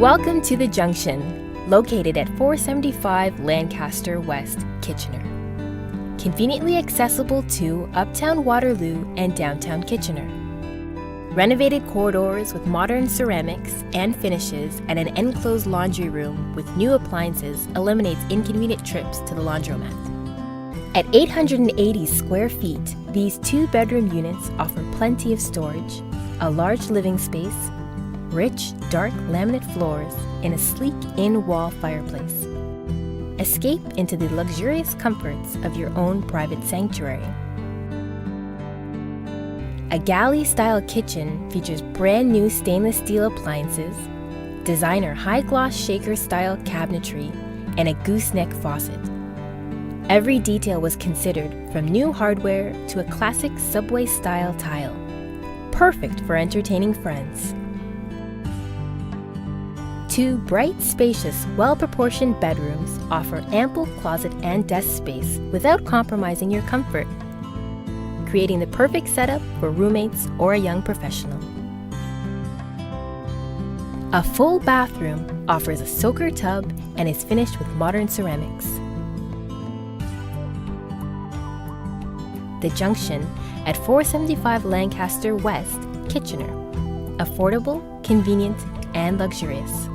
Welcome to The Junction, located at 475 Lancaster West, Kitchener. Conveniently accessible to Uptown Waterloo and downtown Kitchener. Renovated corridors with modern ceramics and finishes and an enclosed laundry room with new appliances eliminates inconvenient trips to the laundromat. At 880 square feet, these two-bedroom units offer plenty of storage, a large living space, rich, dark laminate floors, and a sleek in-wall fireplace. Escape into the luxurious comforts of your own private sanctuary. A galley-style kitchen features brand new stainless steel appliances, designer high-gloss shaker-style cabinetry, and a gooseneck faucet. Every detail was considered, from new hardware to a classic subway-style tile. Perfect for entertaining friends. Two bright, spacious, well-proportioned bedrooms offer ample closet and desk space without compromising your comfort, creating the perfect setup for roommates or a young professional. A full bathroom offers a soaker tub and is finished with modern ceramics. The Junction at 475 Lancaster West, Kitchener. Affordable, convenient, and luxurious.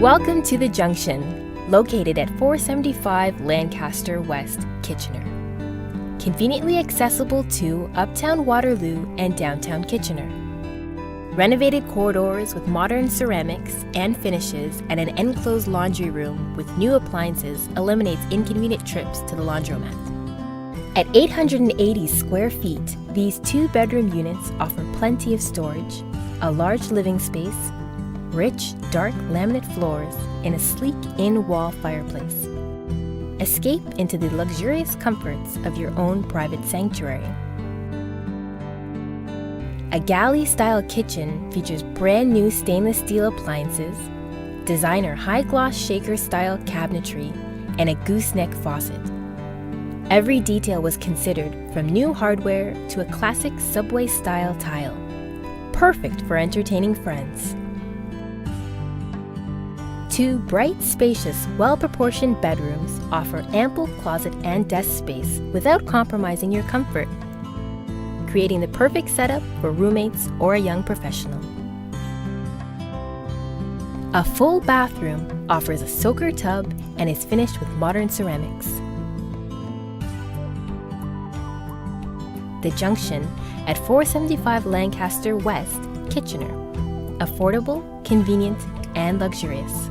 Welcome to The Junction, located at 475 Lancaster West, Kitchener. Conveniently accessible to Uptown Waterloo and downtown Kitchener. Renovated corridors with modern ceramics and finishes and an enclosed laundry room with new appliances eliminates inconvenient trips to the laundromat. At 880 square feet, these two-bedroom units offer plenty of storage, a large living space, rich, dark laminate floors, and a sleek in-wall fireplace. Escape into the luxurious comforts of your own private sanctuary. A galley-style kitchen features brand new stainless steel appliances, designer high-gloss shaker-style cabinetry, and a gooseneck faucet. Every detail was considered, from new hardware to a classic subway-style tile. Perfect for entertaining friends. Two bright, spacious, well-proportioned bedrooms offer ample closet and desk space without compromising your comfort, creating the perfect setup for roommates or a young professional. A full bathroom offers a soaker tub and is finished with modern ceramics. The Junction at 475 Lancaster West, Kitchener. Affordable, convenient, and luxurious.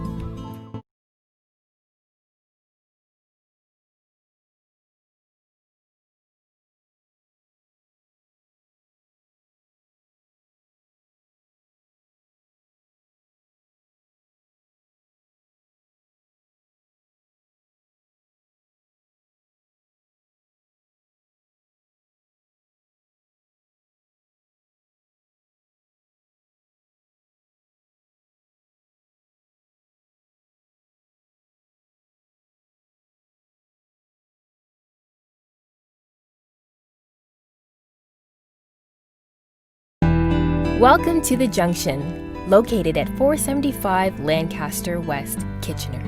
Welcome to The Junction, located at 475 Lancaster West, Kitchener.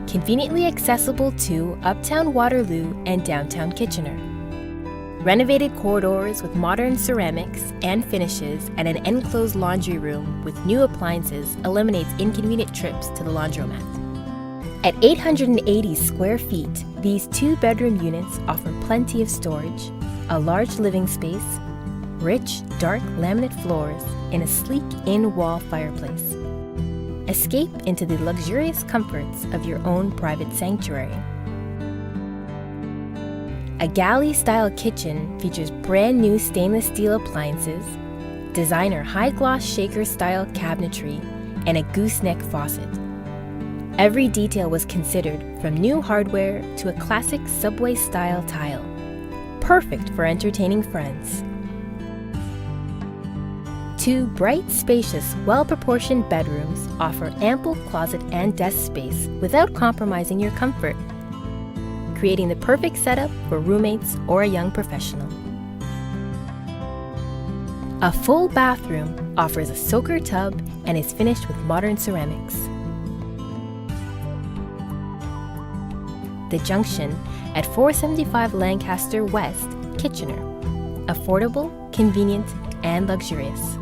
Conveniently accessible to Uptown Waterloo and downtown Kitchener. Renovated corridors with modern ceramics and finishes and an enclosed laundry room with new appliances eliminates inconvenient trips to the laundromat. At 880 square feet, these two-bedroom units offer plenty of storage, a large living space, rich, dark laminate floors, and a sleek in-wall fireplace. Escape into the luxurious comforts of your own private sanctuary. A galley-style kitchen features brand new stainless steel appliances, designer high-gloss shaker-style cabinetry, and a gooseneck faucet. Every detail was considered, from new hardware to a classic subway-style tile, perfect for entertaining friends. 2 bright, spacious, well-proportioned bedrooms offer ample closet and desk space without compromising your comfort, creating the perfect setup for roommates or a young professional. A full bathroom offers a soaker tub and is finished with modern ceramics. The Junction at 475 Lancaster West, Kitchener. Affordable, convenient, and luxurious.